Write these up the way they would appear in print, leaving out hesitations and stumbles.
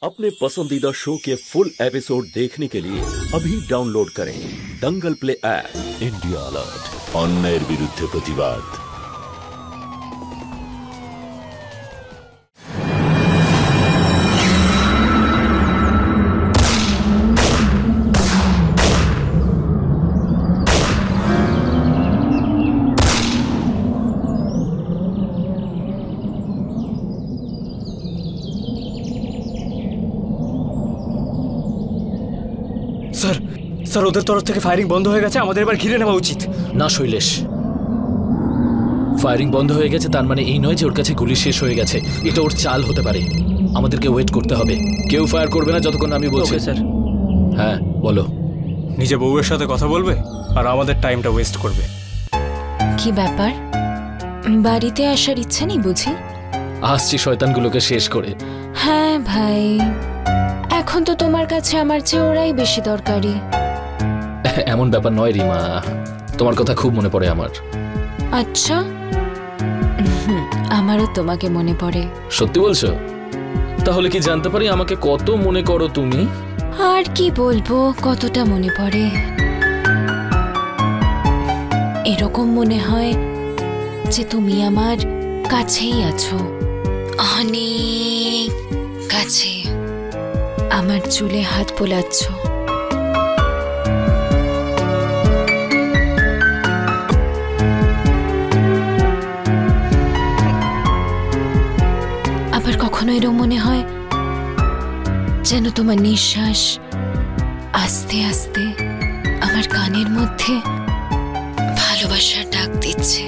अपने पसंदीदा शो के फुल एपिसोड देखने के लिए अभी डाउनलोड करें Dangal play app. India alert, अन्यायेर बिरुद्धे प्रतिबाद। স্যার স্যার ওদের তরফ থেকে ফায়ারিং বন্ধ হয়ে গেছে, আমাদের এবার ঘিরে নেওয়া উচিত। না শৈলেশ, ফায়ারিং বন্ধ হয়ে গেছে তার মানে এই নয় যে ওর কাছে গুলি শেষ হয়ে গেছে। এটা ওর চাল হতে পারে, আমাদেরকে ওয়েট করতে হবে। কেউ ফায়ার করবে না যতক্ষণ আমি বলছি। স্যার হ্যাঁ বলো। নিজে বউয়ের সাথে কথা বলবে আর আমাদের টাইমটা ওয়েস্ট করবে। কি ব্যাপার, বাড়িতে আসার ইচ্ছা নেই বুঝি? আসছি শয়তানগুলোকে শেষ করে। হ্যাঁ ভাই, এখন তো তোমার কাছে আমার চেয়ে ওরাই বেশি দরকারি। এমন ব্যাপার নয় রিমা, তোমার কথা খুব মনে পড়ে আমার। আচ্ছা, আমারও তোমাকে মনে পড়ে। সত্যি বলছো? তাহলে কি জানতে পারি আমাকে কত মনে করো তুমি? আর কি বলবো, কতটা মনে পড়ে। এরকম মনে হয় যে তুমি আমার কাছেই আছো, অনেক কাছে। আমার চুলে হাত বোলাচ্ছ। আবার কখনো এরকম মনে হয় যেন তোমার নিঃশ্বাস আস্তে আস্তে আমার কানের মধ্যে ভালোবাসার ডাক দিচ্ছে।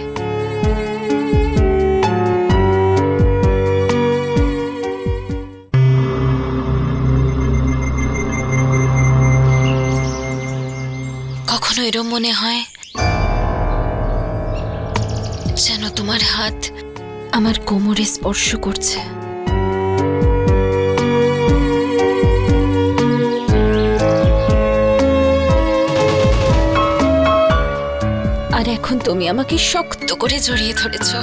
কখনো এরম মনে হয় যেন তোমার হাত আমার কোমরে স্পর্শ করছে। আর এখন তুমি আমাকে শক্ত করে জড়িয়ে ধরেছো।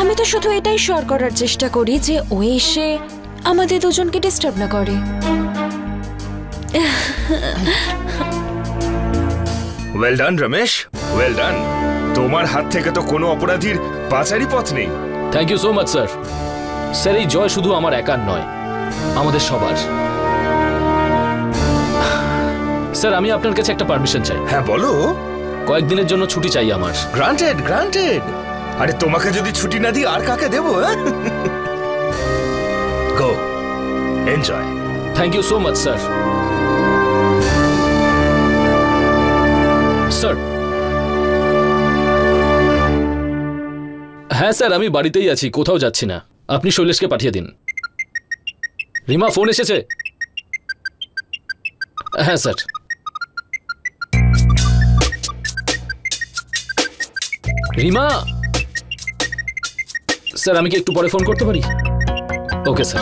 আমি তো শুধু এটাই শিওর করার চেষ্টা করি যে ও এসে আমাদের দুজনকে ডিস্টার্ব না করে। Well done Ramesh, well done. তোমার হাত থেকে তো কোনো অপরাধীর বাঁচারই পথ নেই। Thank you so much sir. Sir এই জয় শুধু আমার একার নয়, আমাদের সবার। স্যার আমি আপনার কাছে একটা পারমিশন চাই। হ্যাঁ বলো। কয়েকদিনের জন্য ছুটি চাই আমার। Granted granted. আরে তোমাকে যদি ছুটি না দিই আর কাকে দেবো? Go enjoy. Thank you so much sir. Sir হ্যাঁ স্যার, আমি বাড়িতেই আছি, কোথাও যাচ্ছি না। আপনি শৈলেশকে পাঠিয়ে দিন। রিমা ফোন এসেছে? হ্যাঁ স্যার। রিমা স্যার, আমি কি একটু পরে ফোন করতে পারি? Okay sir.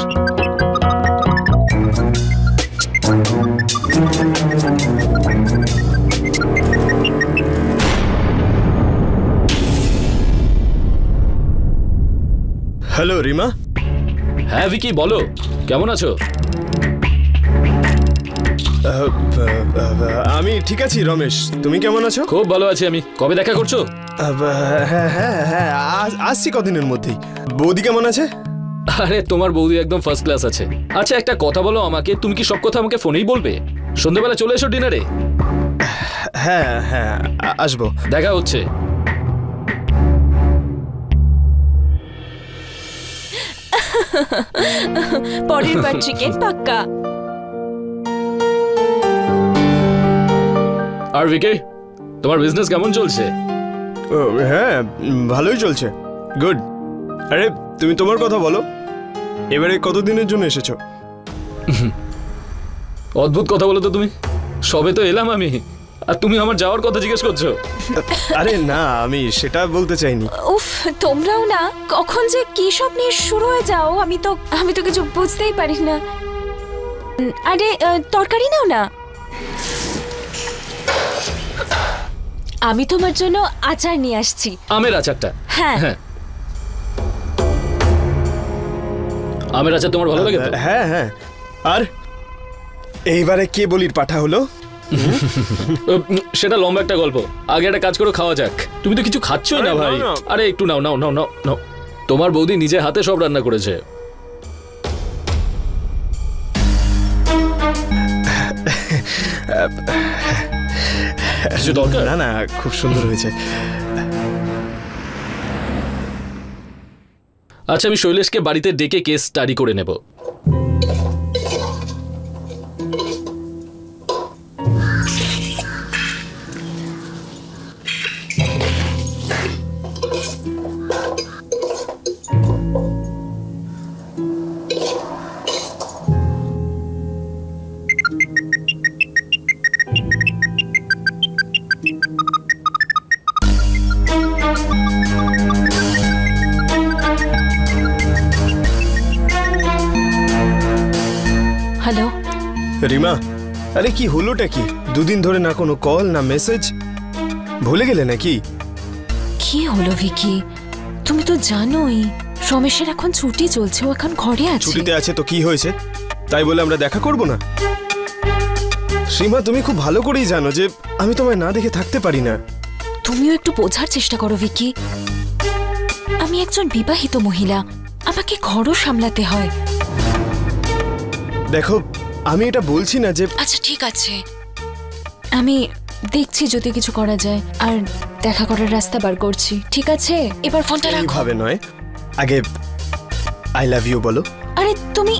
হ্যালো রিমা। হ্যাঁ ভিকি বলো, কেমন আছো? আমি ঠিক আছি রমেশ, তুমি কেমন আছো? খুব ভালো আছি আমি। কবে দেখা করছো? হ্যাঁ হ্যাঁ হ্যাঁ, আসছি কদিনের মধ্যেই। বৌদি কেমন আছে? আরে তোমার বৌদি একদম ফার্স্ট ক্লাস আছে। আচ্ছা একটা কথা বলো আমাকে, তুমি কি সব কথা আমাকে ফোনেই বলবে? সন্ধ্যাবেলা চলে এসো ডিনারে। হ্যাঁ হ্যাঁ আসবো। দেখা হচ্ছে। পরের বার চিকেন পাক্কা। আর ভিকি, তোমার বিজনেস কেমন চলছে? হ্যাঁ ভালোই চলছে, গুড। আরে তুমি তোমার কথা বলো। এবারে কতদিনের জন্য এসেছো? অদ্ভুত কথা বলো তো তুমি। সবে তো এলাম আমি, আর তুমি আমার যাওয়ার কথা জিজ্ঞেস করছো। আরে না, আমি সেটা বলতে চাইনি। উফ, তোমরাও না কখন যে কি সব নিয়ে শুরু হয়ে যাও, আমি তো কিছু বুঝতেই পারি না। আরে তরকারি নাও না, আমি তোমার জন্য আচার নিয়ে আসছি। আমের আচারটা? হ্যাঁ। হ্যাঁ, আমের আচার তোমার ভালো লাগে তো? হ্যাঁ হ্যাঁ। আর এইবারে কে বলির পাঠা হলো? সেটা লম্বা একটা গল্প, আগে একটা কাজ করো, খাওয়া যাক। তুমি তো কিছু খাচ্ছই না ভাই। আরে একটু নাও নাও নাও নাও নাও। তোমার বৌদি নিজে হাতে সব রান্না করেছে। কিছু দরকার? না না, খুব সুন্দর হয়েছে। আচ্ছা, আমি শৈলেশকে বাড়িতে ডেকে কেস স্টাডি করে নেব। হ্যালো রিমা, আরে কি হলোটা কি? দুদিন ধরে না কোনো কল না মেসেজ, ভুলে গেলে নাকি? কি হলো ভিকি? তুমি তো জানোই রমেশের এখন ছুটি চলছে, ও এখন ঘরে আছে। ছুটিতে আছে তো কি হয়েছে? তাই বলে আমরা দেখা করব না? শ্রীমা, তুমি খুব ভালো করেই জানো যে আমি তোমায় না দেখে থাকতে পারি না। তুমিও একটু বোঝার চেষ্টা করো ভিকি, আমি একজন বিবাহিত মহিলা, আমাকে ঘরও সামলাতে হয়। দেখো, আমি এটা বলছি না যে... আচ্ছা ঠিক আছে, আমি দেখছি যদি কিছু করা যায়, আর দেখা করার রাস্তা বার করছি। ঠিক আছে, এবার ফোনটা রাখো। এইভাবে নয়, আগে আই লাভ ইউ বলো। আরে তুমি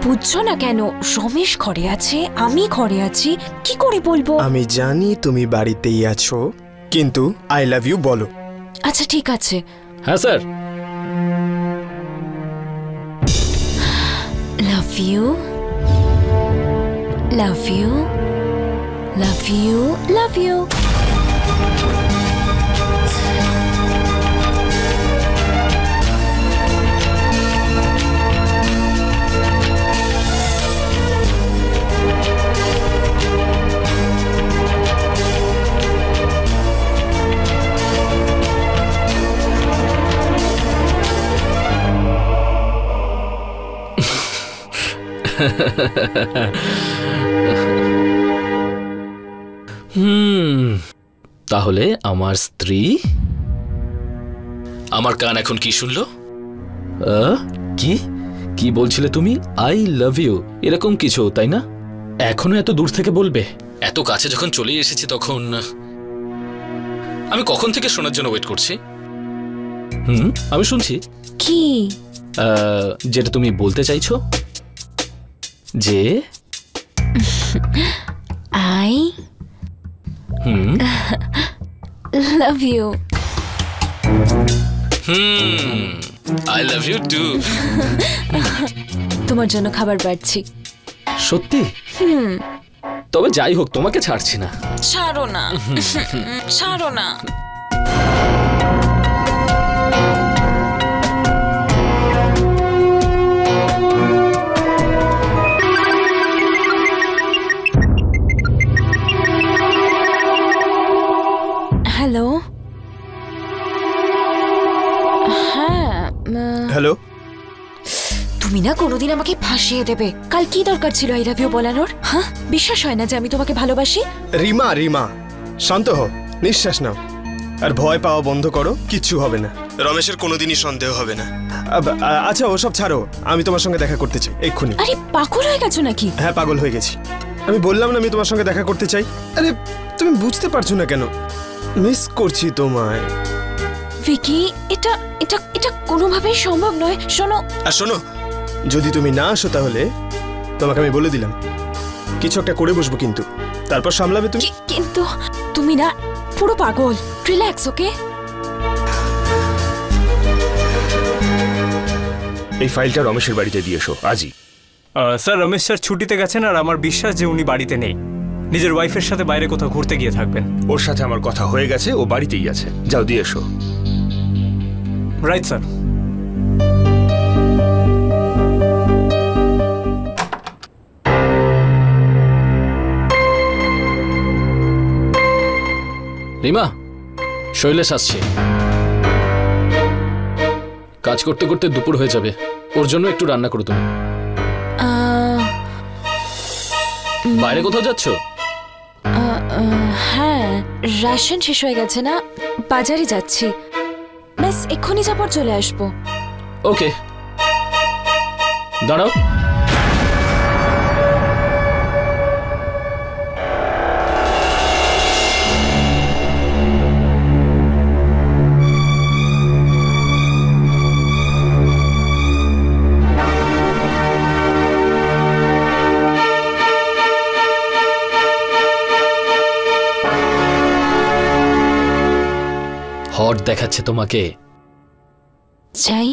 বুঝছো না কেন? রমেশ ঘরে আছে, আমি ঘরে আছি, কি করে বলবো? আমি জানি তুমি বাড়িতেই আছো, কিন্তু আই লাভ ইউ বলো। আচ্ছা ঠিক আছে। হ্যাঁ sir. Love you, love you, love you, love you. তাহলে আমার স্ত্রী আমার কান এখন কি শুনলো? কি কি বলছিলে তুমি? আই লাভ ইউ এরকম কিছু, তাই না? এখনো এত দূর থেকে বলবে? এত কাছে যখন চলে এসেছি তখন আমি কখন থেকে শোনার জন্য ওয়েট করছি। আমি শুনছি। কি? যেটা তুমি বলতে চাইছো, যে I love you. I love you too. তোমার জন্য খাবার বাড়ছি। সত্যি? তবে যাই হোক, তোমাকে ছাড়ছি না। ছাড়ো না, ছাড়ো না। হ্যালো। হ্যাঁ হ্যালো। তুমি না কোনোদিন আমাকে ফাঁসিয়ে দেবে। কাল কি দরকার ছিল আই লাভ ইউ বলানোর? হ্যাঁ, বিশ্বাস হয় না যে আমি তোমাকে ভালোবাসি। রিমা, রিমা শান্ত হও, নিঃশ্বাস নাও, আর ভয় পাওয়া বন্ধ করো। কিচ্ছু হবে না, রমেশের কোনোদিনই সন্দেহ হবে না। আচ্ছা ওসব ছাড়ো, আমি তোমার সঙ্গে দেখা করতে চাই এক্ষুনি। আরে পাগল হয়ে গেছো নাকি? হ্যাঁ পাগল হয়ে গেছি। আমি বললাম না আমি তোমার সঙ্গে দেখা করতে চাই। আরে তুমি বুঝতে পারছো না কেন? মিস করছি তোমায়। ভিকি, এটা এটা এটা কোনোভাবেই সম্ভব নয়। শোনো। আর শোনো, যদি তুমি না আসো তাহলে তোমাকে আমি বলে দিলাম কিছু একটা করে বসবো, কিন্তু তারপর সামলাবে তুমি। কিন্তু তুমি না পুরো পাগল। রিল্যাক্স, ওকে? এই ফাইলটা রমেশের বাড়িতে দিয়ে এসো আজই। স্যার, রমেশ স্যার ছুটিতে গেছেন, আর আমার বিশ্বাস যে উনি বাড়িতে নেই। নিজের ওয়াইফের সাথে বাইরে কোথাও ঘুরতে গিয়ে থাকবেন। ওর সাথে আমার কথা হয়ে গেছে, ও বাড়িতেই আছে। যাও দিয়ে এসো। Right sir. রিমা, শৈলেশ আসছে। কাজ করতে করতে দুপুর হয়ে যাবে, ওর জন্য একটু রান্না করো তুমি। বাইরে কোথাও যাচ্ছ? হ্যাঁ, রেশন শেষ হয়ে গেছে না, বাজারে যাচ্ছি। ব্যাস এক্ষুনি যাবার চলে আসবো। ওকে, দাঁড়াও। হট দেখাচ্ছে তোমাকে। যাই।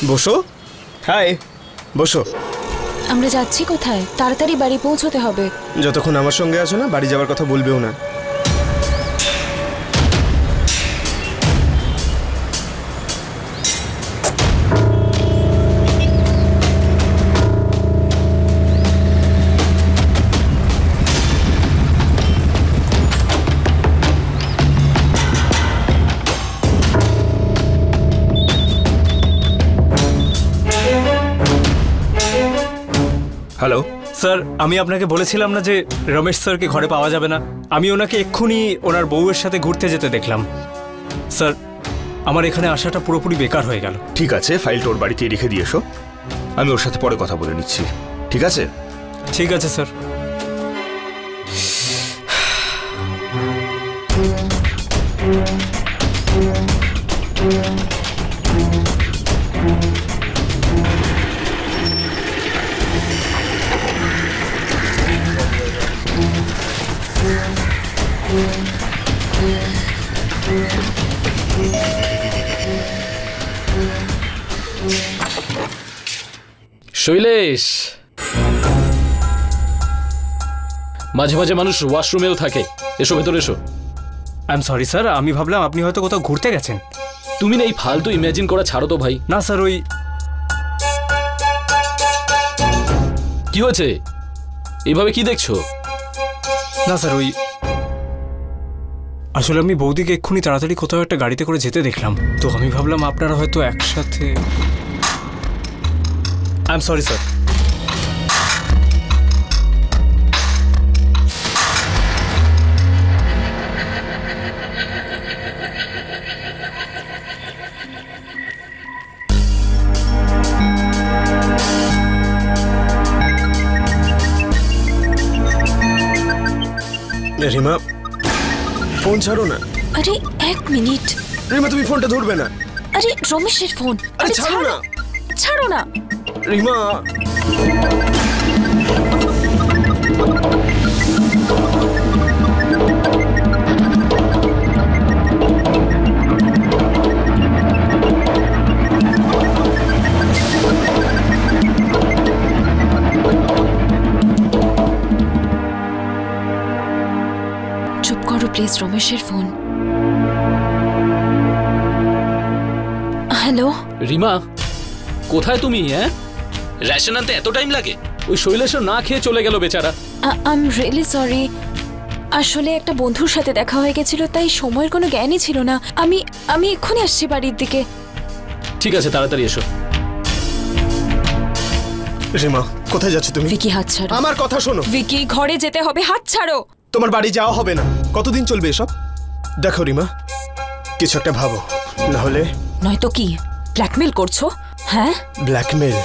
বসো। হাই, বসো। আমরা যাচ্ছি কোথায়? তাড়াতাড়ি বাড়ি পৌঁছতে হবে। যতক্ষণ আমার সঙ্গে আছো না, বাড়ি যাওয়ার কথা বলবেও না। হ্যালো স্যার, আমি আপনাকে বলেছিলাম না যে রমেশ স্যারকে ঘরে পাওয়া যাবে না? আমি ওনাকে এক্ষুনি ওনার বউয়ের সাথে ঘুরতে যেতে দেখলাম। স্যার, আমার এখানে আসাটা পুরোপুরি বেকার হয়ে গেল। ঠিক আছে, ফাইলটা ওর বাড়িতেই রেখে দিয়ে এসো, আমি ওর সাথে পরে কথা বলে নিচ্ছি। ঠিক আছে? ঠিক আছে স্যার। শৈলেশ, মাঝে মাঝে মানুষ ওয়াশরুমেও থাকে। এসো, ভেতরে এসো। আই এম সরি স্যার, আমি ভাবলাম আপনি হয়তো কোথাও ঘুরতে গেছেন। তুমি না এই ফালতু ইমাজিন করা ছাড়ো তো ভাই। না স্যার, ওই কি হয়েছে? এইভাবে কি দেখছো? না স্যার, ওই আসলে আমি বৌদিকে এক্ষুনি তাড়াতাড়ি কোথাও একটা গাড়িতে করে যেতে দেখলাম, তো আমি ভাবলাম আপনারা হয়তো একসাথে। I am sorry sir. Rima, phone ছাড়ো না। আরে এক মিনিট। রিমা, তুমি ফোনটা ধরবে না। আরে রমেশের ফোন। আরে ছাড়ো না। ছাড়ো না রিমা। চুপ করো প্লিজ, রমেশের ফোন। হ্যালো রিমা, কোথায় তুমি? হ্যাঁ, রেশন আনতে এত টাইম লাগে? ওই শৈলেশও না খেয়ে চলে গেল বেচারা। I am really sorry. আসলে একটা বন্ধুর সাথে দেখা হয়ে গেছিল, তাই সময়ের কোনো জ্ঞানই ছিল না। আমি এক্ষুনি আসছি বাড়ির দিকে। ঠিক আছে, তাড়াতাড়ি এসো। রিমা, কোথায় যাচ্ছ তুমি? ভিকি, হাত ছাড়ো। আমার কথা শোনো। ভিকি, ঘরে যেতে হবে, হাত ছাড়ো। তোমার বাড়ি যাওয়া হবে না। কতদিন চলবে এসব? দেখো রিমা, কিছু একটা ভাবো, না হলে। নয়তো কি ব্ল্যাকমেল করছো? হ্যাঁ, ব্ল্যাকমেল?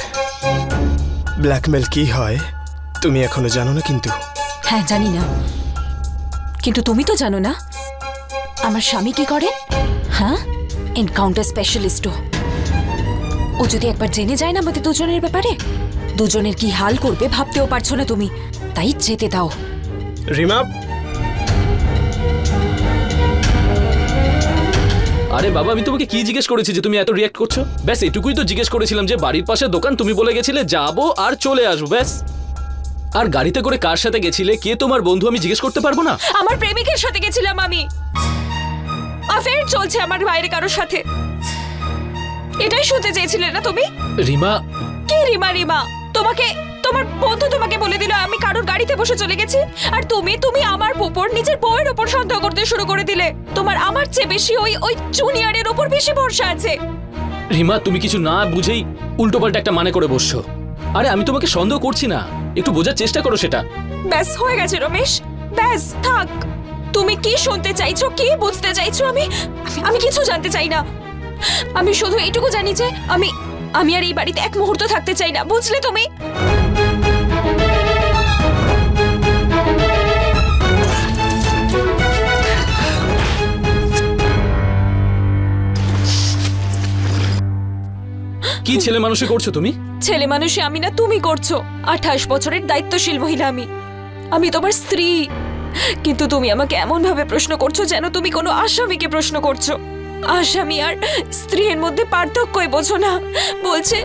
ব্ল্যাকমেল কি হয় তুমি এখনো জানো না? কিন্তু হ্যাঁ, জানি না। কিন্তু তুমি তো জানো না আমার স্বামী কি করেন। হ্যাঁ, এনকাউন্টার স্পেশালিস্টও। ও যদি একবার জেনে যায় না আমাদের দুজনের ব্যাপারে, দুজনের কি হাল করবে ভাবতেও পারছো না তুমি। তাই যেতে দাও। রিমা, আরে বাবা, আমি তোমাকে কি জিজ্ঞেস করেছি যে তুমি এত রিয়াক্ট করছো? ব্যাস এটুকুই তো জিজ্ঞেস করেছিলাম যে বাড়ির পাশে দোকান, তুমি বলে গেছিলে যাবো আর চলে আসবো, ব্যাস। আর গাড়িতে করে কার সাথে গেছিলে, কে তোমার বন্ধু, আমি জিজ্ঞেস করতে পারবো না? আমার প্রেমিকের সাথে গেছিলাম আমি। অ্যাফেয়ার চলছে আমার বাইরে কারোর সাথে। এটাই শুনতে চেয়েছিলে না তুমি? রিমা। কি রিমা? রিমা তোমাকে, তোমার বন্ধু তোমাকে বলে দিল আমি কারোর গাড়িতে বসে চলে গেছি, আর তুমি আমার উপর, নিজের বউয়ের উপর সন্দেহ করতে শুরু করে দিলে। তোমার আমার চেয়ে বেশি ওই জুনিয়রের উপর বেশি ভরসা আছে। রিমা, তুমি কিছু না বুঝেই উল্টোপাল্টা একটা মানে করে বসছো। আরে আমি তোমাকে সন্দেহ করছি না, একটু বোঝার চেষ্টা করো সেটা। ব্যাস হয়ে গেছে রমেশ, ব্যাস থাক। তুমি কি শুনতে চাইছো, কি বুঝতে চাইছো? আমি কিছু জানতে চাই না। আমি শুধু এইটুকু জানি যে আমি আর এই বাড়িতে এক মুহূর্ত থাকতে চাই না, বুঝলে তুমি? কি ছেলে মানুষই করছো তুমি? ছেলে মানুষে আমি না, তুমি করছো। 28 বছরের দায়িত্বশীল মহিলা আমি তোমার স্ত্রী। কিন্তু তুমি আমাকে এমন ভাবে প্রশ্ন করছো যেন তুমি কোনো আসামিকে প্রশ্ন করছো। আসামি আর স্ত্রীর মধ্যে পার্থক্যই বোঝো না। বলছে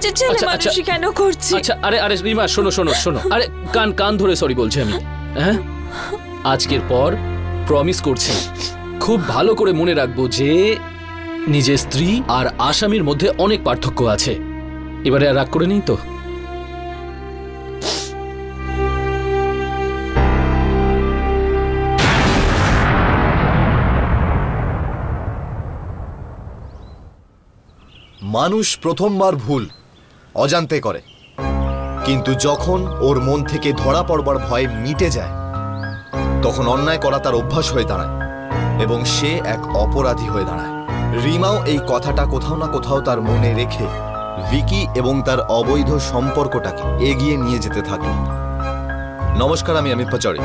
যে ছেলে মানুষই কেন করছি। আচ্ছা, আরে রিমা, শোনো। আরে কান ধরে সরি বলছি আমি। হ্যাঁ, আজকের পর প্রমিস করছি খুব ভালো করে মনে রাখবো যে নিজের স্ত্রী আর আসামির মধ্যে অনেক পার্থক্য আছে। এবারে আর রাগ করে নেই তো? মানুষ প্রথমবার ভুল অজান্তে করে, কিন্তু যখন ওর মন থেকে ধরা পড়বার ভয় মিটে যায় তখন অন্যায় করা তার অভ্যাস হয়ে দাঁড়ায় এবং সে এক অপরাধী হয়ে দাঁড়ায়। রিমাও এই কথাটা কোথাও না কোথাও তার মনে রেখে ভিকি এবং তার অবৈধ সম্পর্কটাকে এগিয়ে নিয়ে যেতে থাকল। নমস্কার, আমি অমিত পাচারি।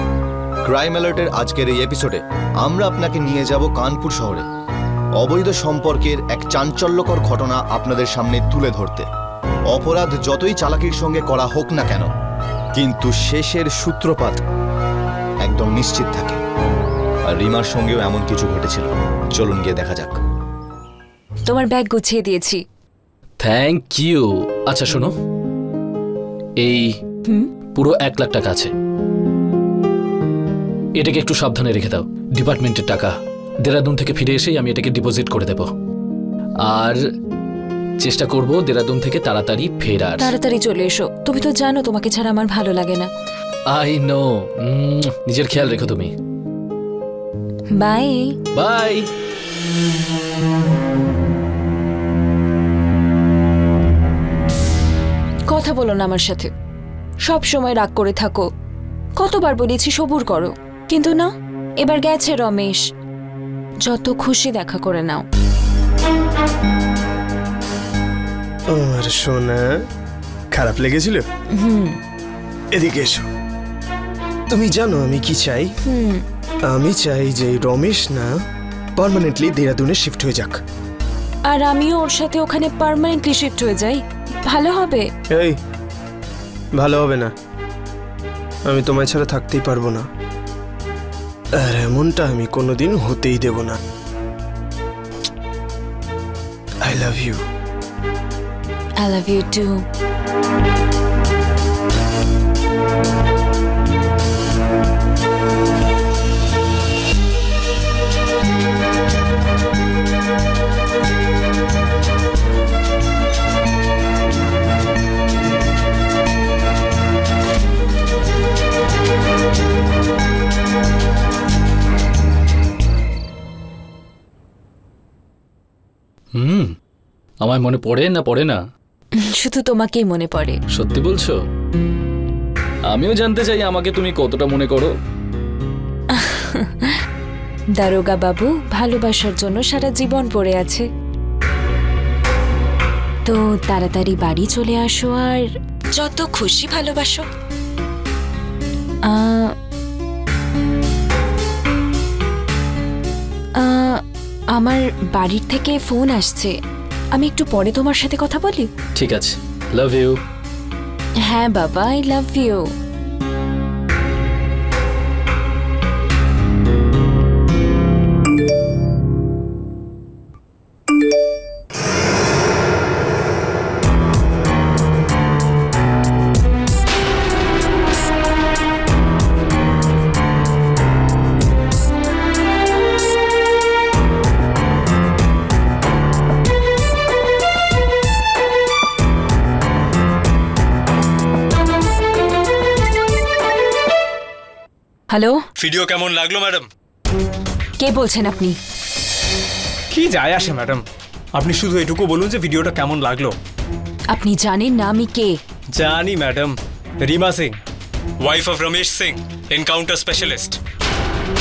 ক্রাইম অ্যালার্টের আজকের এই এপিসোডে আমরা আপনাকে নিয়ে যাব কানপুর শহরে অবৈধ সম্পর্কের এক চাঞ্চল্যকর ঘটনা আপনাদের সামনে তুলে ধরতে। অপরাধ যতই চালাকির সঙ্গে করা হোক না কেন, কিন্তু শেষের সূত্রপাত একদম নিশ্চিত থাকে। আর রিমার সঙ্গেও এমন কিছু ঘটেছিল। চলুন গিয়ে দেখা যাক। তোমার ব্যাগ গুছিয়ে দিয়েছি। Thank you. আচ্ছা শোনো, এই পুরো 1 লাখ টাকা আছে, এটাকে একটু সাবধানে রেখে দাও। ডিপার্টমেন্টের টাকা, দেরাদুন থেকে ফিরে এসেই আমি এটাকে ডিপোজিট করে দেব। আর চেষ্টা করব দেরাদুন থেকে তাড়াতাড়ি ফেরার। তাড়াতাড়ি চলে এসো, তুমি তো জানো তোমাকে ছাড়া আমার ভালো লাগে না। I know. নিজের খেয়াল রেখো তুমি। Bye bye. কথা বলো না আমার সাথে, সব সময় রাগ করে থাকো। কতবার বলেছি সবুর করো, কিন্তু না, এবার গেছে রমেশ। যত খুশি দেখা করে নাও। আর সোনা, খারাপ লেগেছিল? এদিকে এসো। তুমি জানো আমি কি চাই? আমি চাই যে রমেশ না পার্মানেন্টলি দেরাদুনে শিফট হয়ে যাক। আর আমিও ওর সাথে ওখানে পার্মানেন্টলি শিফট হয়ে যাই। ভালো হবে? এই, ভালো হবে না। আমি তোমায় ছাড়া থাকতেই পারবো না, আর এমনটা আমি কোনোদিন হতেই দেব না। I love you. I love you too. আমায় মনে পড়ে না? পড়ে না, শুধু তোমাকেই মনে পড়ে। সত্যি বলছো? আমিও জানতে চাই আমাকে তুমি কতটা মনে করো। দারোগা বাবু ভালোবাসার জন্য সারা জীবন পড়ে আছে। তো তাড়াতাড়ি বাড়ি চলে আসো আর যত খুশি ভালোবাসো। আমার বাড়ির থেকে ফোন আসছে, আমি একটু পরে তোমার সাথে কথা বলি। ঠিক আছে, লাভ ইউ। হ্যাঁ বাবা, I love you. Hello, video কেমন লাগলো ম্যাডাম? কে বলছেন আপনি? কি যায় আসে ম্যাডাম, আপনি শুধু এটুকু বলুন যে ভিডিওটা কেমন লাগলো। আপনি জানেন না আমি কে? জানি madam, Rima Singh, wife of Ramesh Singh, encounter specialist.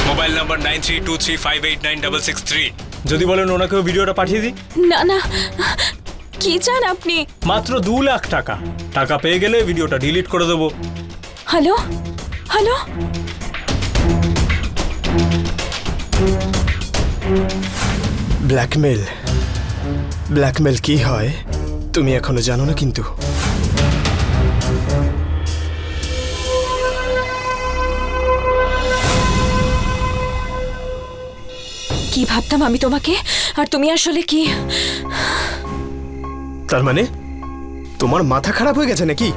Mobile number 9323589663। যদি বলেন ওনাকেও ভিডিওটা পাঠিয়ে দিই। না না, কি চান আপনি? মাত্র 2 লাখ টাকা। টাকা পেয়ে গেলে ভিডিওটা ডিলিট করে দেবো। হ্যালো হ্যালো, ব্ল্যাকমেল, ব্ল্যাকমেল কি হয় তুমি এখনো জানো না কিন্তু। কি ভাবতাম আমি তোমাকে, আর তুমি আসলে কি? তার মানে তোমার মাথা খারাপ হয়ে গেছে নাকি?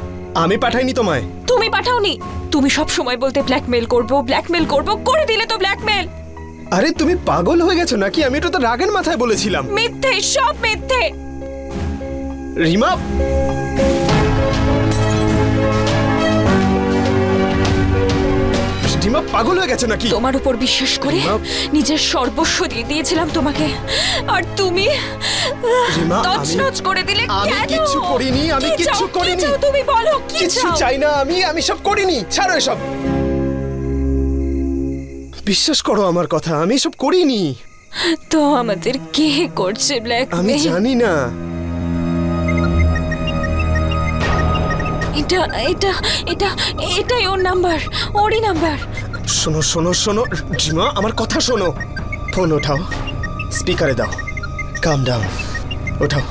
আমি পাঠাইনি তোমায়। তুমি পাঠাওনি। তুমি সব সময় বলতে ব্ল্যাকমেল করব, ব্ল্যাকমেল করব, করে দিলে তো ব্ল্যাকমেল। আরে তুমি পাগল হয়ে গেছো নাকি? আমি এটা তো রাগের মাথায় বলেছিলাম। মিথ্যে, সব মিথ্যে। রিমা, রিমা পাগল হয়ে গেছে নাকি? তোমার উপর বিশ্বাস করে নিজের সর্বস্ব দিয়ে দিয়েছিলাম তোমাকে, আর তুমি তছনছ করে দিলে। আমি কিচ্ছু করিনি, আমি কিচ্ছু করিনি। তুমি বলো কি কিচ্ছু চাই না আমি সব করিনি। ছাড়ো এসব, বিশ্বাস করো আমার কথা, আমি সব করিনি। তো আমাদের কে করছে ব্ল্যাকমেল? আমি জানি না। এটা এটা এটা এটাই ওর নাম্বার, ওরই নাম্বার। শোনো শোনো শোনো রিমা, আমার কথা শোনো। ফোন ওঠাও, স্পিকারে দাও, কাম ডাউন, ওঠাও।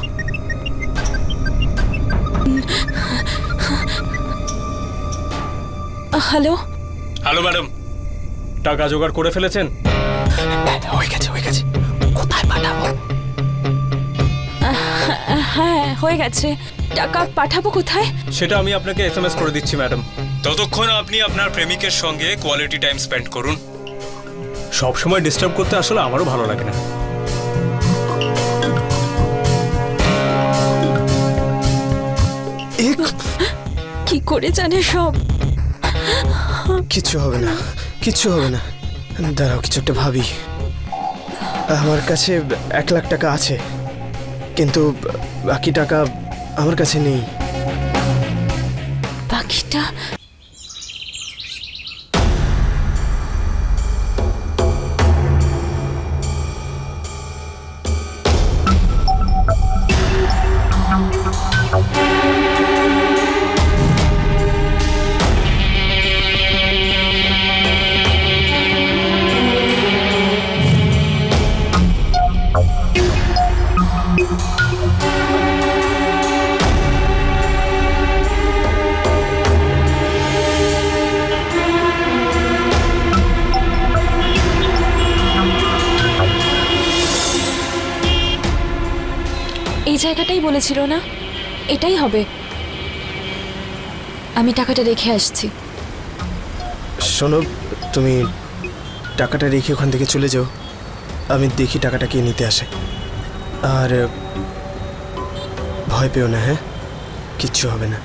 হ্যালো হ্যালো ম্যাডাম, টাকা জোগাড় করে ফেলেছেন? হয়ে গেছে, হয়ে গেছে। কোথায় পাঠাবো? হ্যাঁ হয়ে গেছে। টাকা পাঠাবো কোথায়? সেটা আমি আপনাকে SMS করে দিচ্ছি ম্যাডাম। ততক্ষণ আপনি আপনার প্রেমিকের সঙ্গে কোয়ালিটি টাইম স্পেন্ড করুন। সব সময় ডিস্টার্ব করতে আসলে আমারও ভালো লাগে না। কি করে জানে সব? কিচ্ছু হবে না, কিচ্ছু হবে না। দাঁড়াও, কিছু একটা ভাবি। আমার কাছে 1 লাখ টাকা আছে, কিন্তু বাকি টাকা আমার কাছে নেই। বাকিটা? এই জায়গাটাই বলেছিল না, এটাই হবে। আমি টাকাটা রেখে আসছি। শোনো, তুমি টাকাটা রেখে ওখান থেকে চলে যাও, আমি দেখি টাকাটা কে নিতে আসে। আর ভয় পেও না, হ্যাঁ? কিচ্ছু হবে না।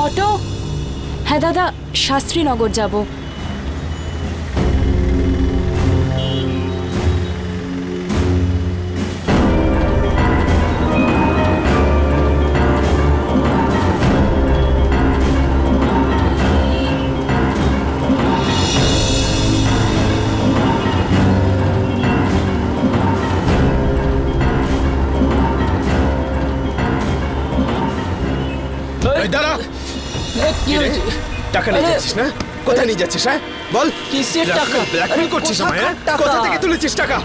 অটো? হ্যাঁ দাদা, শাস্ত্রীনগর যাব। দাঁড়া। টাকা নিয়ে যাচ্ছিস না? কোথায় নিয়ে যাচ্ছিস? হ্যাঁ বল। কিসের টাকা? ব্ল্যাকমেল করছিস আমায়? হ্যাঁ? কোথা থেকে তুলেছিস টাকা?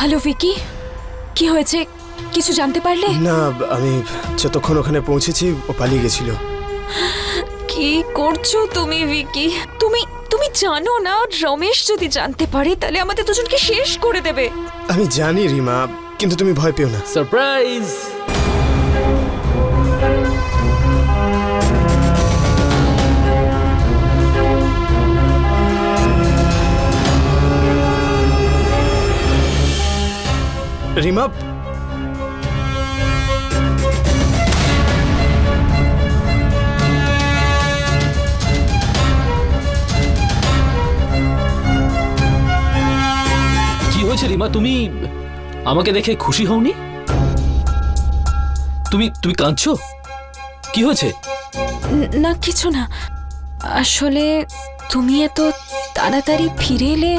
হ্যালো ভিকি, কি হয়েছে? কিছু জানতে পারলে? না, আমি যতক্ষণ ওখানে পৌঁছেছি ও পালিয়ে গেছিল। কি করছো তুমি ভিকি? তুমি জানো না রমেশ যদি জানতে পারে তাহলে আমাদের দুজনকে শেষ করে দেবে। আমি জানি রিমা, কিন্তু তুমি ভয় পেও না। সারপ্রাইজ! রিমা, কি হয়েছে রিমা? তুমি আমাকে দেখে খুশি হওনি? তুমি তুমি কাঁদছো? কি হয়েছে? না কিছু না, আসলে তুমি এত তাড়াতাড়ি ফিরে এলে।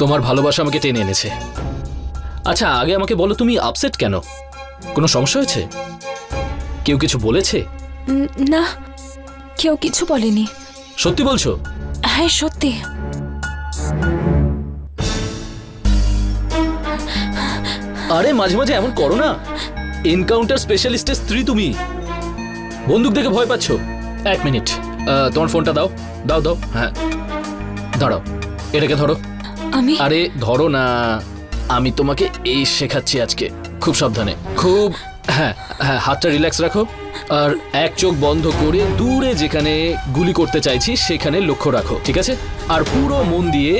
তোমার ভালোবাসা আমাকে টেনে এনেছে। আচ্ছা আগে আমাকে বলো, তুমি আপসেট কেন? কোনো সমস্যা হয়েছে? কেউ কিছু বলেছে? না, কেউ কিছু বলেনি। সত্যি বলছো? হ্যাঁ সত্যি। আরে মাঝে মাঝে এমন করো না। এনকাউন্টার স্পেশালিস্টের স্ত্রী তুমি, বন্দুক দেখে ভয় পাচ্ছ? এক মিনিট, তোমার ফোনটা দাও দাও দাও। হ্যাঁ দাঁড়াও, এটাকে ধরো। আমি? আরে ধরো না, আমি তোমাকে এই শেখাচ্ছি আজকে। খুব সাবধানে, খুব। হ্যাঁ হ্যাঁ, হাতটা রিল্যাক্স রাখো আর এক চোখ বন্ধ করে দূরে যেখানে গুলি করতে চাইছি সেখানে লক্ষ্য রাখো, ঠিক আছে? আর পুরো মন দিয়ে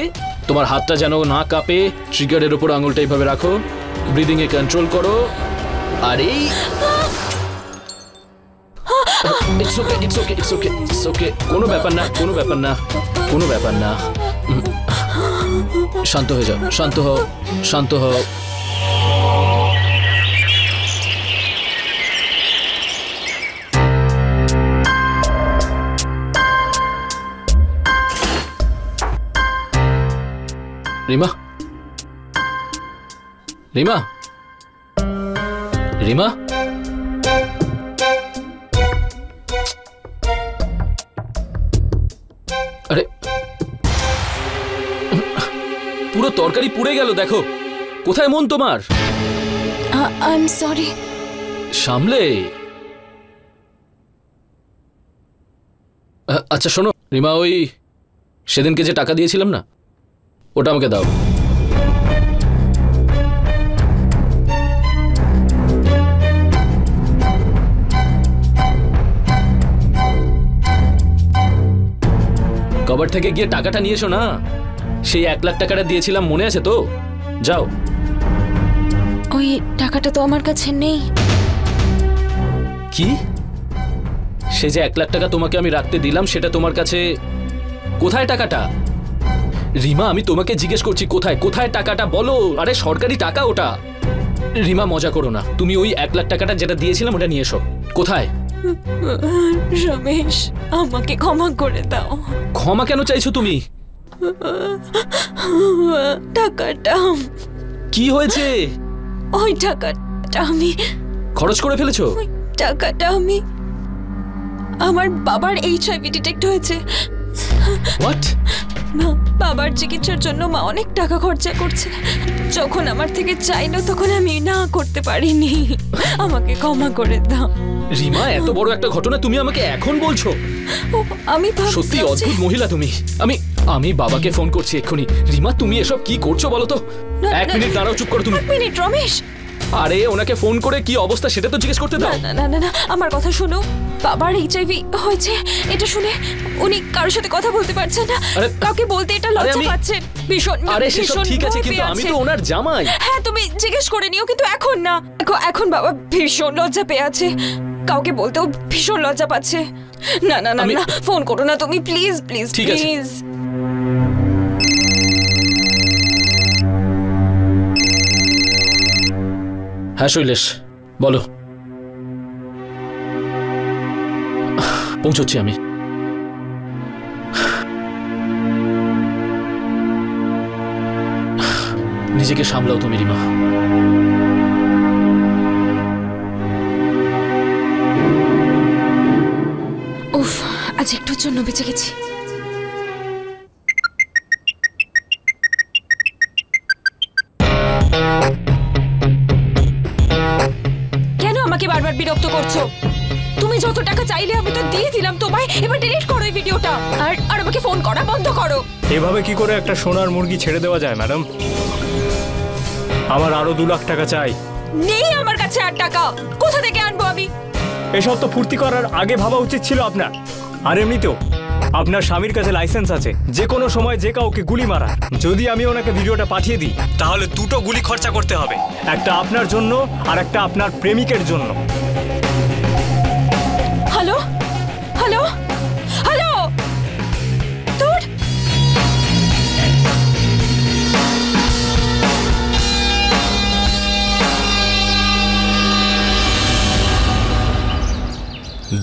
তোমার হাতটা যেন না কাঁপে, ট্রিগারের উপর আঙুলটা এইভাবে রাখো, ব্রিদিং এ কন্ট্রোল করো। আর এই it's okay it's okay it's okay it's okay, কোনো ব্যাপার না, কোনো ব্যাপার না, কোনো ব্যাপার না। শান্ত হয়ে যাও, শান্ত হও, শান্ত হও। রিমা, রিমা, রিমা, আরে পুরো তরকারি পুড়ে গেল, দেখো। কোথায় মন তোমার? I am sorry. সামলে। আচ্ছা শোনো রিমা, ওই সেদিনকে যে টাকা দিয়েছিলাম না, ওটা আমাকে দাও। কভার থেকে গিয়ে টাকাটা নিয়ে এসো না। সেই 1 লাখ টাকাটা দিয়েছিলাম, মনে আছে তো? যাও। ওই টাকাটা তো আমার কাছে নেই। কি? সে যে 1 লাখ টাকা তোমাকে আমি রাখতে দিলাম, সেটা তোমার কাছে? কোথায় টাকাটা? রিমা আমি তোমাকে জিজ্ঞেস করছি, কোথায় কোথায় টাকাটা বলো। আরে সরকারি টাকা ওটা। রিমা মজা করো না, তুমি ওই 1 লাখ টাকাটা যেটা দিয়েছিলাম ওটা নিয়ে এসো। কোথায়? রমেশ, আমাকে ক্ষমা করে দাও। ক্ষমা কেন চাইছো তুমি? টাকাটা। কি হয়েছে? ওই টাকাটা আমি খরচ করে ফেলেছো? ওই টাকাটা আমি, আমার বাবার HIV ডিটেক্ট হয়েছে। হোয়াট? বাবার চিকিৎসার জন্য মা অনেক টাকা খরচা করছে। যখন আমার থেকে চাইলো তখন আমি না করতে পারিনি। আমাকে ক্ষমা করে দাও। রিমা, এত বড় একটা ঘটনা তুমি আমাকে এখন বলছো? আমি সত্যি অদ্ভুত মহিলা তুমি। আমি বাবাকে ফোন করছি এক্ষুনি। রিমা তুমি এসব কি করছো বলো তো? 1 মিনিট দাঁড়াও, চুপ করো তুমি। 1 মিনিট রমেশ, আরে ওনাকে ফোন করে কি অবস্থা সেটা তো জিজ্ঞেস করতে দাও। না না না না, আমার কথা শোনো। বাবার এইচআইভি হয়েছে এটা শুনে উনি কারোর সাথে কথা বলতে পারছেন না, কাউকে বলতে এটা লজ্জা পাচ্ছেন ভীষণ। আরে সেসব ঠিক আছে, কিন্তু আমি তো ওনার জামাই। হ্যাঁ তুমি জিজ্ঞেস করে নিও, কিন্তু এখন না। এখন বাবা ভীষণ লজ্জা পেয়ে আছে, কাউকে বলতেও ভীষণ লজ্জা পাচ্ছে। না না না না, ফোন করো না তুমি, প্লিজ প্লিজ প্লিজ। হ্যাঁ শৈলেশ বলো। পৌঁছচ্ছি আমি। নিজেকে সামলাও তুমি রিমা। উফ, আজ একটুর জন্য বেঁচে গেছি। কেন আমাকে বারবার বিরক্ত করছো? তুমি যত টাকা চাইলে আমি তো দিয়ে দিলাম তোমায়, এবার ডিলিট করো এই ভিডিওটা আর আমাকে ফোন করা বন্ধ করো। এভাবে কি করে একটা সোনার মুরগি ছেড়ে দেওয়া যায় ম্যাডাম? আমার আরো 2 লাখ টাকা চাই। নেই আমার কাছে আর টাকা, কোথা থেকে আনবো আমি? এসব তো ফুর্তি করার আগে ভাবা উচিত ছিল আপনার। আর এমনিতেও আপনার স্বামীর কাছে লাইসেন্স আছে যে কোনো সময় যে কাউকে গুলি মারার। যদি আমি ওনাকে ভিডিওটা পাঠিয়ে দিই তাহলে 2টো গুলি খরচা করতে হবে, একটা আপনার জন্য আর একটা আপনার প্রেমিকের জন্য। হ্যালো হ্যালো হ্যালো, দূর।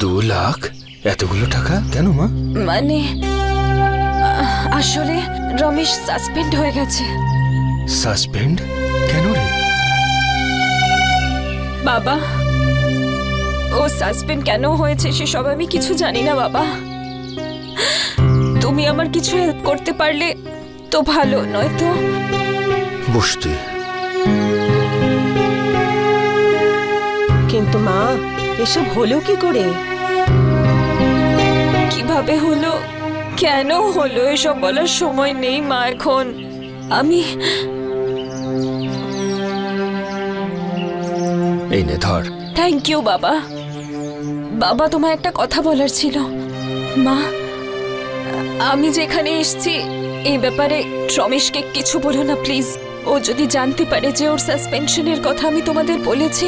দু লাখ? এতগুলো টাকা কেন মা? মানে আসলে রমেশ সাসপেন্ড হয়ে গেছে। সাসপেন্ড? কেন রে? বাবা, ও সাসপেন্ড কেন হয়েছে সেসব আমি কিছু জানি না বাবা। তুমি আমার কিছু হেল্প করতে পারলে তো ভালো, নয়তো। বসতে। কিন্তু মা, এসব হলো কি করে? কিভাবে হলো, কেন হলো এসব বলার সময় নেই মা এখন। আমি এই নে ধর। থ্যাংক ইউ বাবা। বাবা, তোমায় একটা কথা বলার ছিল। মা, আমি যেখানে এসেছি এই ব্যাপারে রমেশকে কিছু বলো না প্লিজ। ও যদি জানতে পারে যে ওর সাসপেনশনের কথা আমি তোমাদের বলেছি,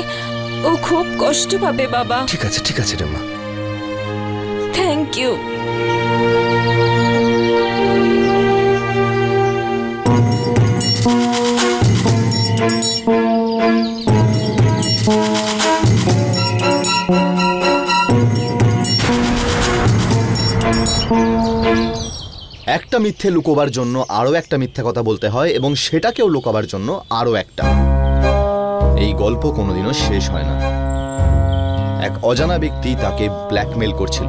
ও খুব কষ্ট পাবে বাবা। ঠিক আছে রে মা। Thank you. একটা মিথ্যে লুকোবার জন্য আরো একটা মিথ্যা কথা বলতে হয়, এবং সেটাকেও লুকাবার জন্য আরো একটা। এই গল্প কোনোদিনও শেষ হয় না। এক অজানা ব্যক্তি তাকে ব্ল্যাকমেল করছিল,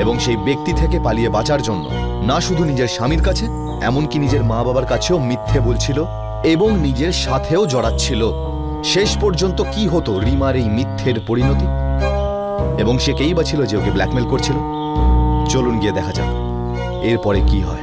এবং সেই ব্যক্তি থেকে পালিয়ে বাঁচার জন্য না শুধু নিজের স্বামীর কাছে, এমনকি নিজের মা বাবার কাছেও মিথ্যে বলছিল এবং নিজের সাথেও জড়াচ্ছিল। শেষ পর্যন্ত কি হতো রিমার এই মিথ্যের পরিণতি, এবং সে কেই বা ছিল যে ওকে ব্ল্যাকমেল করছিল? চলুন গিয়ে দেখা যাক এরপরে কি হয়।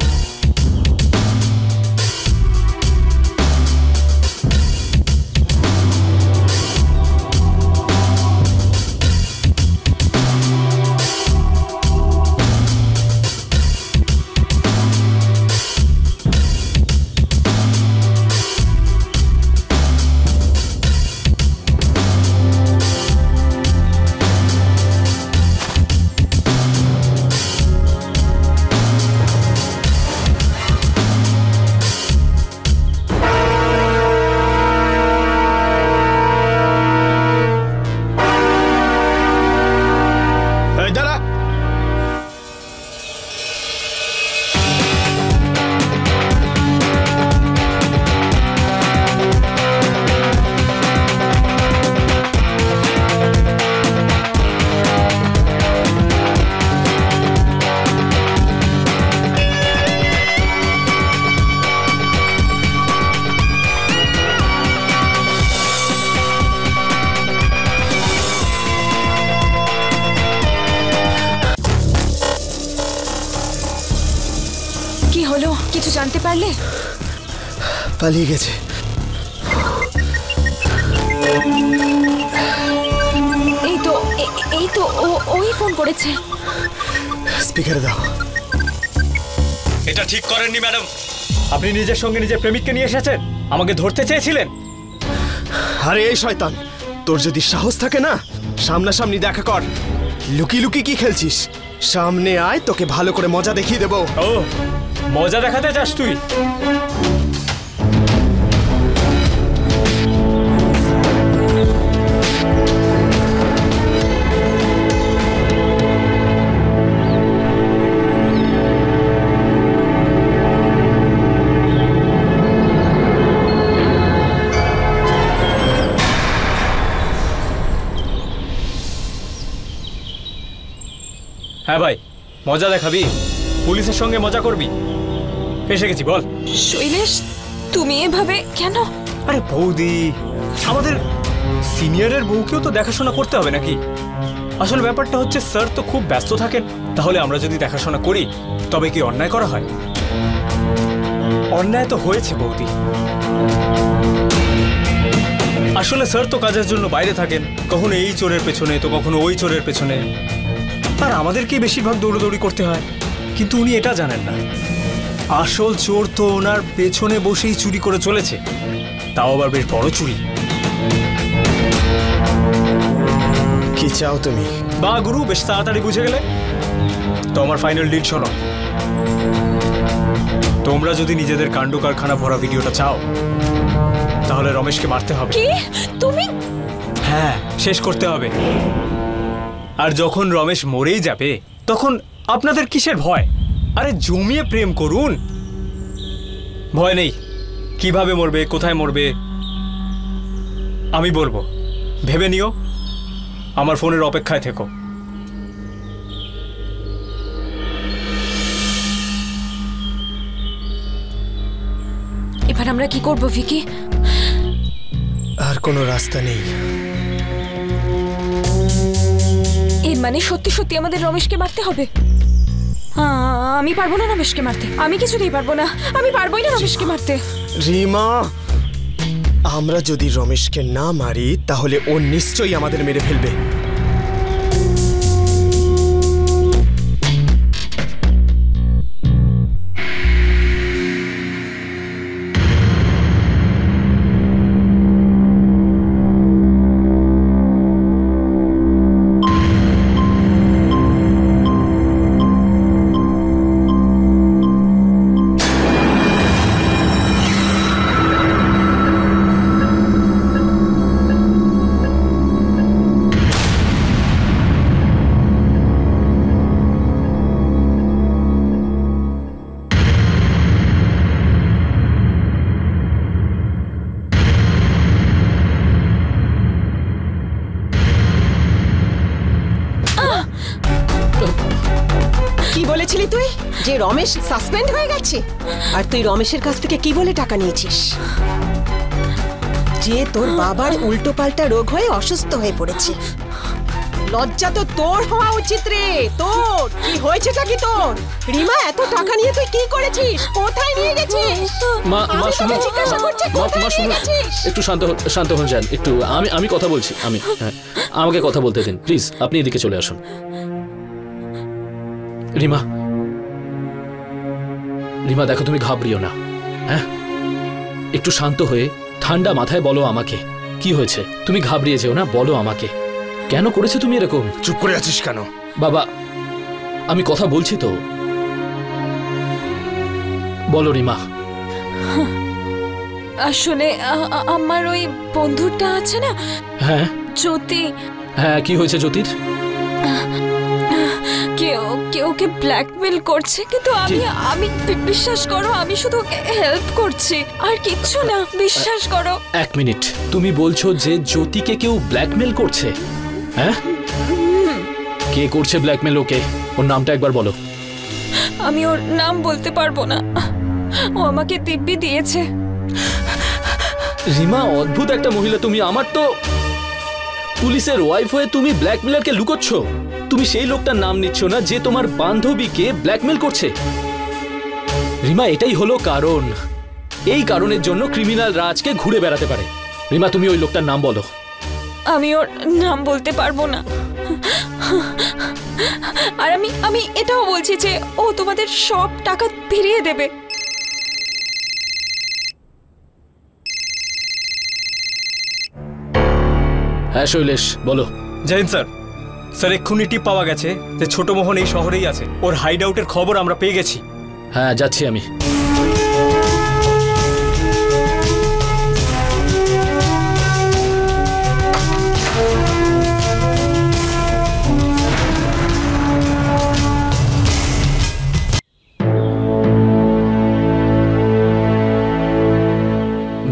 কিছু জানতে পারলে? পালিয়ে গেছে। এই তো ওই ফোন করেছে। স্পিকারে দাও। এটা ঠিক করেননি ম্যাডাম। আপনি নিজের সঙ্গে নিজের প্রেমিককে নিয়ে এসেছেন, আমাকে ধরতে চেয়েছিলেন। আরে এই শয়তান, তোর যদি সাহস থাকে না সামনাসামনি দেখা কর। লুকি লুকি কি খেলছিস? সামনে আয়, তোকে ভালো করে মজা দেখিয়ে দেবো। ও মজা দেখাতে চাস তুই? হ্যাঁ ভাই, মজা দেখাবি? পুলিশের সঙ্গে মজা করবি? এসে গেছি, বল। শৈলেশ, তুমি এভাবে কেন? আরে বৌদি, আমাদের সিনিয়রের বউকেও তো দেখাশোনা করতে হবে নাকি? আসল ব্যাপারটা হচ্ছে স্যার তো খুব ব্যস্ত থাকেন। তাহলে আমরা যদি দেখাশোনা করি তবে কি অন্যায় করা হয়? অন্যায় তো হয়েছে বৌদি। আসলে স্যার তো কাজের জন্য বাইরে থাকেন, কখনো এই চোরের পেছনে তো কখনো ওই চোরের পেছনে, আর আমাদেরকেই বেশিরভাগ দৌড়দৌড়ি করতে হয়। কিন্তু উনি এটা জানেন না, আসল চোর তো ওনার পেছনে বসেই চুরি করে চলেছে, তাও আবার বেশ বড় চুরি। কি চাও তুমি? বা গুরু, বেশ তাড়াতাড়ি বুঝে গেলে তো। আমার ফাইনাল ডিল শোনো। তোমরা যদি নিজেদের কাণ্ড কারখানা ভরা ভিডিওটা চাও তাহলে রমেশকে মারতে হবে। কি তুমি? হ্যাঁ, শেষ করতে হবে। আর যখন রমেশ মরেই যাবে তখন আপনাদের কিসের ভয়? আরে জমিয়ে প্রেম করুন, ভয় নেই। কিভাবে মরবে, কোথায় মরবে আমি বলবো, ভেবে নিও। আমার ফোনের অপেক্ষায় থেকো। এবার আমরা কি করব ভিকি? আর কোনো রাস্তা নেই। এর মানে সত্যি সত্যি আমাদের রমেশকে মারতে হবে? আমি পারবো না রমেশকে মারতে, আমি কিছুতেই পারবো না। আমি পারবোই না রমেশকে মারতে। রিমা, আমরা যদি রমেশকে না মারি তাহলে ও নিশ্চয়ই আমাদের মেরে ফেলবে। কি বলেছিলি তুই যে রমেশ সাসপেন্ড হয়ে গেছে? আর তুই রমেশের কাছ থেকে কি বলে টাকা নিয়েছিস? যে তোর বাবার উল্টো পাল্টা রোগ হয়ে অসুস্থ হয়ে পড়েছে। লজ্জা তো তোর হওয়া উচিত রে। তোর কি হয়েছেটা কি তোর? রিমা, এত টাকা নিয়ে তুই কি করেছিস? কোথায় নিয়ে গেছিস? মা শুনুন, জিজ্ঞাসা করছি, কোথায় নিয়ে গেছিস? একটু শান্ত হন যান। একটু আমি কথা বলছি। হ্যাঁ, আমাকে কথা বলতে দিন প্লিজ। আপনি এদিকে চলে আসুন। রিমা, দেখো তুমি ঘাবড়িও না। হ্যাঁ, একটু শান্ত হয়ে ঠান্ডা মাথায় বলো আমাকে কি হয়েছে। তুমি ঘাবড়িয়ে যেও না, বলো আমাকে কেন করেছো তুমি এরকম? চুপ করে আছিস কেন? বাবা, আমি কথা বলছি তো, বলো রিমা। আসলে আমার ওই বন্ধুটা আছে না, হ্যাঁ জ্যোতি। হ্যাঁ, কি হয়েছে জ্যোতির? ওকে ব্ল্যাকমেল করছে, কিন্তু আমি বিশ্বাস করো, আমি শুধু হেল্প করছি আর কিচ্ছু না, বিশ্বাস করো। এক মিনিট, তুমি বলছো যে জ্যোতিকে কেউ ব্ল্যাকমেল করছে? হ্যাঁ, কে করছে ব্ল্যাকমেল ওকে? ওর নামটা একবার বলো। আমি ওর নাম বলতে পারবো না, ও আমাকে দিব্যি দিয়েছে। রিমা, অদ্ভুত একটা মহিলা তুমি। আমার তো পুলিশের ওয়াইফ হয়ে তুমি ব্ল্যাকমেলারকে লুকোচ্ছ। তুমি সেই লোকটার নাম নিচ্ছ না যে তোমার বান্ধবীকে ব্ল্যাকমেল করছে। রিমা, এটাই হলো কারণ। এই কারণের জন্য ক্রিমিনাল রাজকে ঘুরে বেড়াতে পারে। রিমা, তুমি ওই লোকটার নাম বলো। আমি ওর নাম বলতে পারবো না। আর আমি এটাও বলছি যে ও তোমাদের সব টাকা ফিরিয়ে দেবে। হ্যাঁ শৈলেশ, বলো। জৈন স্যার, স্যার এক্ষুনি টিপ পাওয়া গেছে যে ছোট মোহন এই শহরেই আছে। ওর হাইড আউটের খবর আমরা পেয়ে গেছি। হ্যাঁ, যাচ্ছি আমি।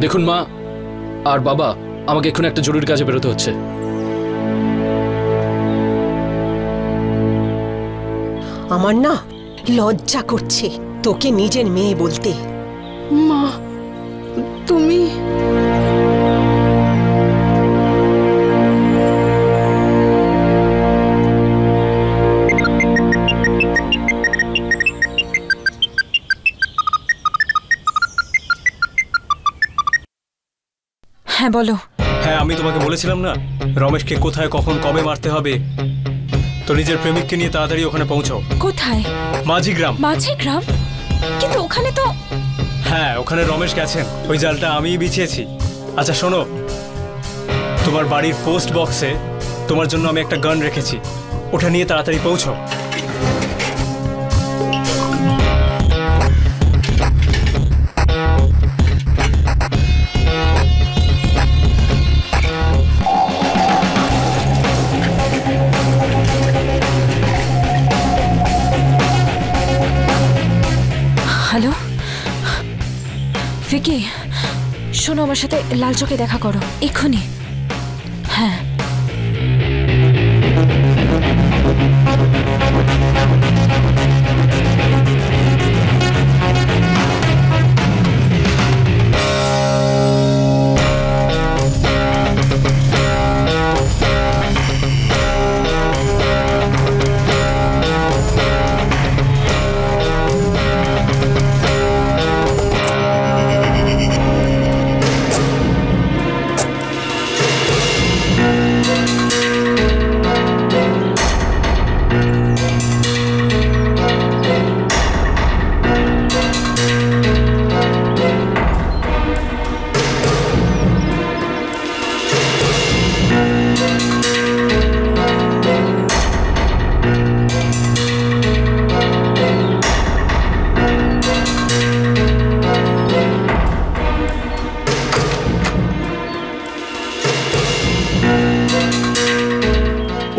দেখুন মা আর বাবা, আমাকে এক্ষুনি একটা জরুরি কাজে বেরোতে হচ্ছে। আমার না লজ্জা করছে তোকে নিজের মেয়ে বলতে। মা, তুমি হ্যাঁ বলো। হ্যাঁ, আমি তোমাকে বলেছিলাম না রমেশকে কোথায় কখন কবে মারতে হবে। তো নিজের প্রেমিককে নিয়ে তাড়াতাড়ি ওখানে পৌঁছাও। কোথায়? মাঝিগ্রাম। মাঝিগ্রাম? কিন্তু ওখানে তো। হ্যাঁ, ওখানে রমেশ গেছেন। ওই জালটা আমিই বিছিয়েছি। আচ্ছা শোনো, তোমার বাড়ির পোস্ট বক্সে তোমার জন্য আমি একটা গান রেখেছি, ওটা নিয়ে তাড়াতাড়ি পৌঁছাও। হ্যালো ভিকি, শোনো, আমার সাথে লাল চকে দেখা করো এক্ষুনি। হ্যাঁ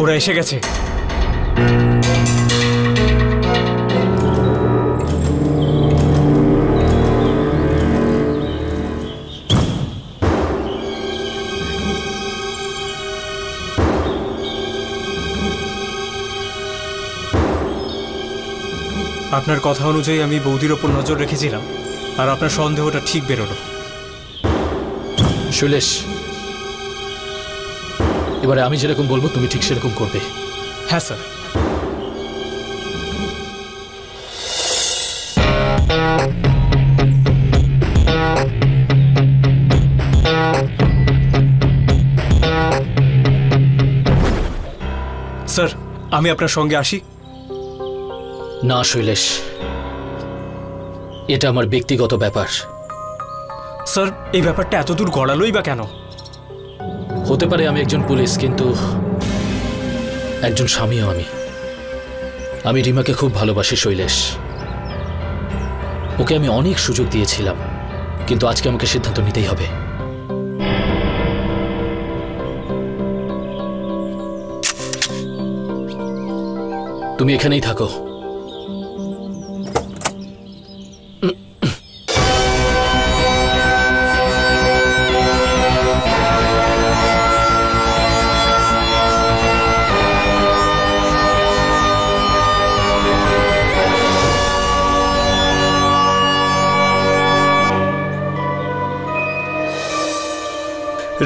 ওরা এসে গেছে। আপনার কথা অনুযায়ী আমি বৌদির ওপর নজর রেখেছিলাম, আর আপনার সন্দেহটা ঠিক বেরোলো। শৈলেশ, এবারে আমি যেরকম বলবো তুমি ঠিক সেরকম করবে। হ্যাঁ স্যার। স্যার, আমি আপনার সঙ্গে আসি? না শৈলেশ, এটা আমার ব্যক্তিগত ব্যাপার। স্যার, এই ব্যাপারটা এতদূর গড়ালোই বা কেন? হতে পারে আমি একজন পুলিশ, কিন্তু একজন স্বামীও আমি রিমাকে খুব ভালোবাসি শৈলেশ। ওকে আমি অনেক সুযোগ দিয়েছিলাম, কিন্তু আজকে আমাকে সিদ্ধান্ত নিতেই হবে। তুমি এখানেই থাকো।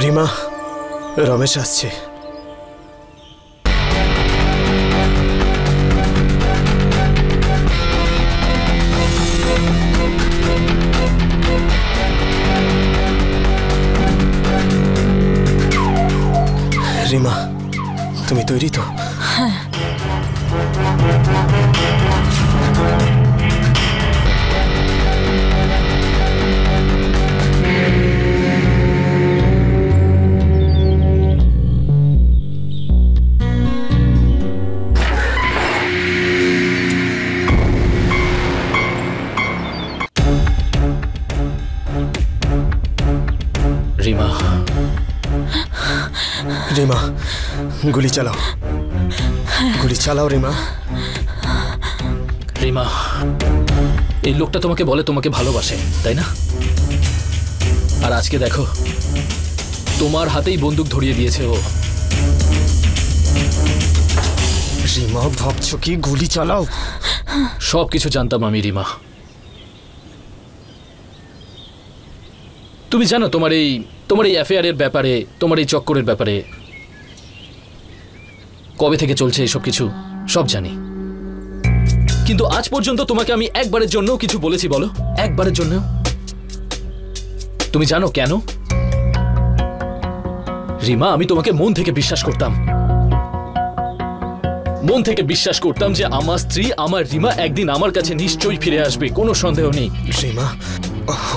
রিমা, রমেশ আসছে। রিমা, গুলি চালাও, গুলি চালাও রিমা। রিমা, এই লোকটা তোমাকে বলে তোমাকে ভালোবাসে, তাই না? আর আজকে দেখো, তোমার হাতেই বন্দুক ধরিয়ে দিয়েছে ও। রিমা, ভাবছো কি গুলি চালাও? সবকিছু জানতাম আমি রিমা। তুমি জানো তোমার এই অ্যাফেয়ারের ব্যাপারে, তোমার এই চক্করের ব্যাপারে কবে থেকে চলছে এসব কিছু সব জানি, কিন্তু আজ পর্যন্ত তোমাকে আমি একবারের জন্য কিছু বলেছি বলো? একবারের জন্য? তুমি জানো কেন রিমা? আমি তোমাকে মন থেকে বিশ্বাস করতাম, মন থেকে বিশ্বাস করতাম যে আমার স্ত্রী, আমার রিমা একদিন আমার কাছে নিশ্চয়ই ফিরে আসবে, কোনো সন্দেহ নেই। রিমা,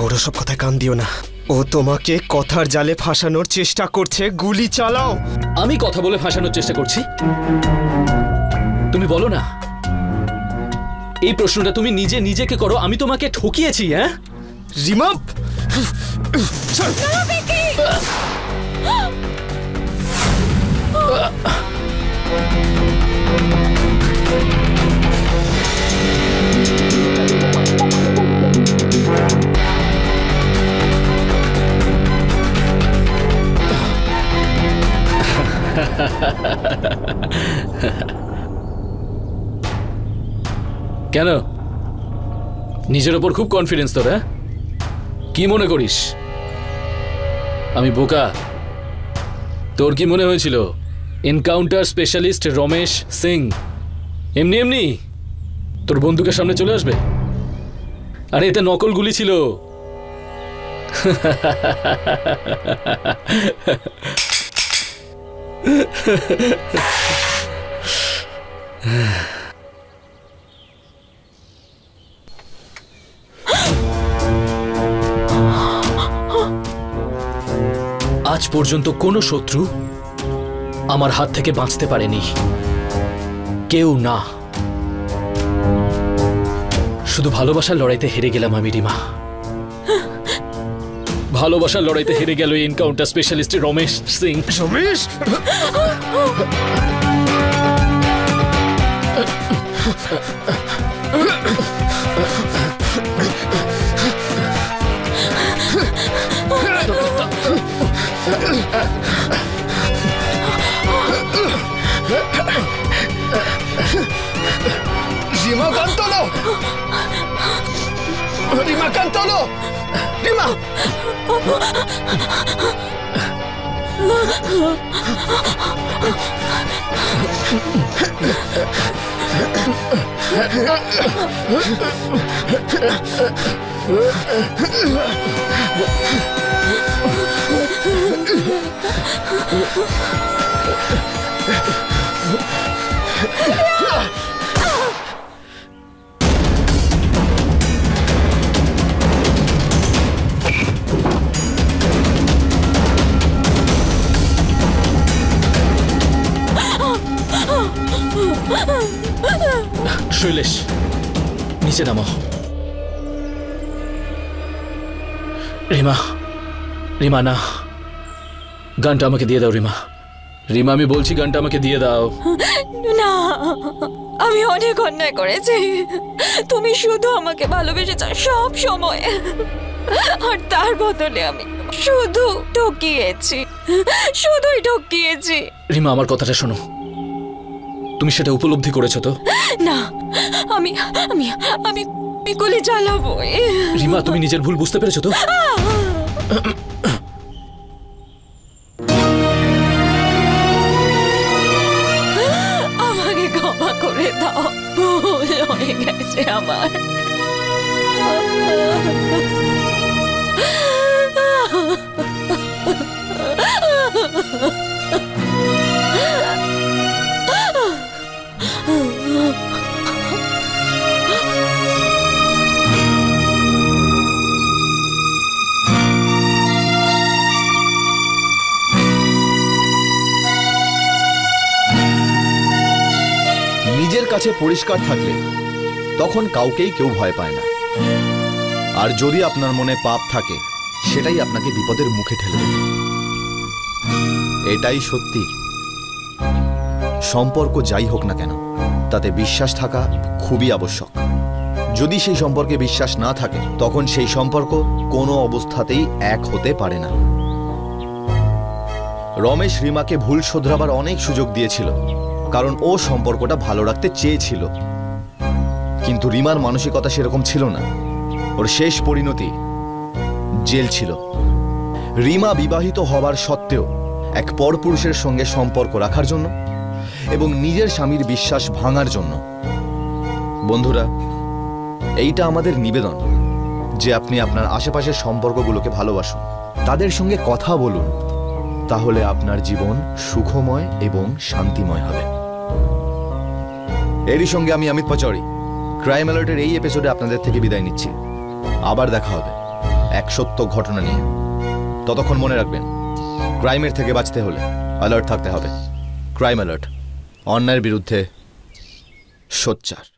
ওর সব কথায় কান দিও না। ও তোমাকে কথার জালে ফাঁসানোর চেষ্টা করছে। গুলি চালাও। আমি কথা বলে ফাঁসানোর চেষ্টা করছি? তুমি বলো না, এই প্রশ্নটা তুমি নিজেকে করো। আমি তোমাকে ঠকিয়েছি? হ্যাঁ রিমা, কেন নিজের ওপর খুব কনফিডেন্স তোর? হ্যাঁ, কি মনে করিস আমি বোকা? তোর কি মনে হয়েছিল এনকাউন্টার স্পেশালিস্ট রমেশ সিং এমনি এমনি তোর বন্দুকের সামনে চলে আসবে? আরে এতে নকল গুলি ছিল। আজ পর্যন্ত কোনো শত্রু আমার হাত থেকে বাঁচতে পারেনি, কেউ না। শুধু ভালোবাসার লড়াইতে হেরে গেলাম আমি রিমা। ভালোবাসার লড়াইতে হেরে গেল এনকাউন্টার স্পেশালিস্ট রমেশ সিং। রমেশ, রিমা, কান তোলো। রিমা, কান তোলো। রিমা, শৈলেশ, নিচে নামো। রিমা, রিমা না, গানটা আমাকে দিয়ে দাও রিমা। রিমা, আমি বলছি গানটা আমাকে দিয়ে দাও। না, আমি অনেক অন্যায় করেছি। তুমি শুধু আমাকে ভালোবেসেছো সব সময়, আর তার বদলে আমি শুধু ঠকিয়েছি, শুধুই ঠকিয়েছি। রিমা, আমার কথাটা শোনো। তুমি সেটা উপলব্ধি করেছো তো? না, আমি আমি আমি গুলি চালাবো। রিমা, তুমি নিজের ভুল বুঝতে পেরেছো তো? আমাকে ক্ষমা করে দাও, ভুল হয়ে গেছে আমার। নিজের কাছে পরিষ্কার থাকলে তখন কাউকেই কেউ ভয় পায় না, আর যদি আপনার মনে পাপ থাকে সেটাই আপনাকে বিপদের মুখে ঠেলে দেবে। এটাই সত্যি। সম্পর্ক যাই হোক না কেন, তাতে বিশ্বাস থাকা খুবই আবশ্যক। যদি সেই সম্পর্কে বিশ্বাস না থাকে, তখন সেই সম্পর্ক কোনো অবস্থাতেই এক হতে পারে না। রমেশ রিমাকে ভুল শোধরাবার অনেক সুযোগ দিয়েছিল, কারণ ও সম্পর্কটা ভালো রাখতে চেয়েছিল। কিন্তু রিমার মানসিকতা সেরকম ছিল না। ওর শেষ পরিণতি জেল ছিল। রিমা বিবাহিত হবার সত্ত্বেও এক পরপুরুষের সঙ্গে সম্পর্ক রাখার জন্য এবং নিজের স্বামীর বিশ্বাস ভাঙার জন্য। বন্ধুরা, এইটা আমাদের নিবেদন যে আপনি আপনার আশেপাশের সম্পর্কগুলোকে ভালোবাসুন, তাদের সঙ্গে কথা বলুন, তাহলে আপনার জীবন সুখময় এবং শান্তিময় হবে। এরই সঙ্গে আমি অমিত পাচৌরি ক্রাইম অ্যালার্টের এই এপিসোডে আপনাদের থেকে বিদায় নিচ্ছি। আবার দেখা হবে এক সত্য ঘটনা নিয়ে। ততক্ষণ মনে রাখবেন, ক্রাইমের থেকে বাঁচতে হলে অ্যালার্ট থাকতে হবে। ক্রাইম অ্যালার্ট, অন্যায়ের বিরুদ্ধে সোচ্চার।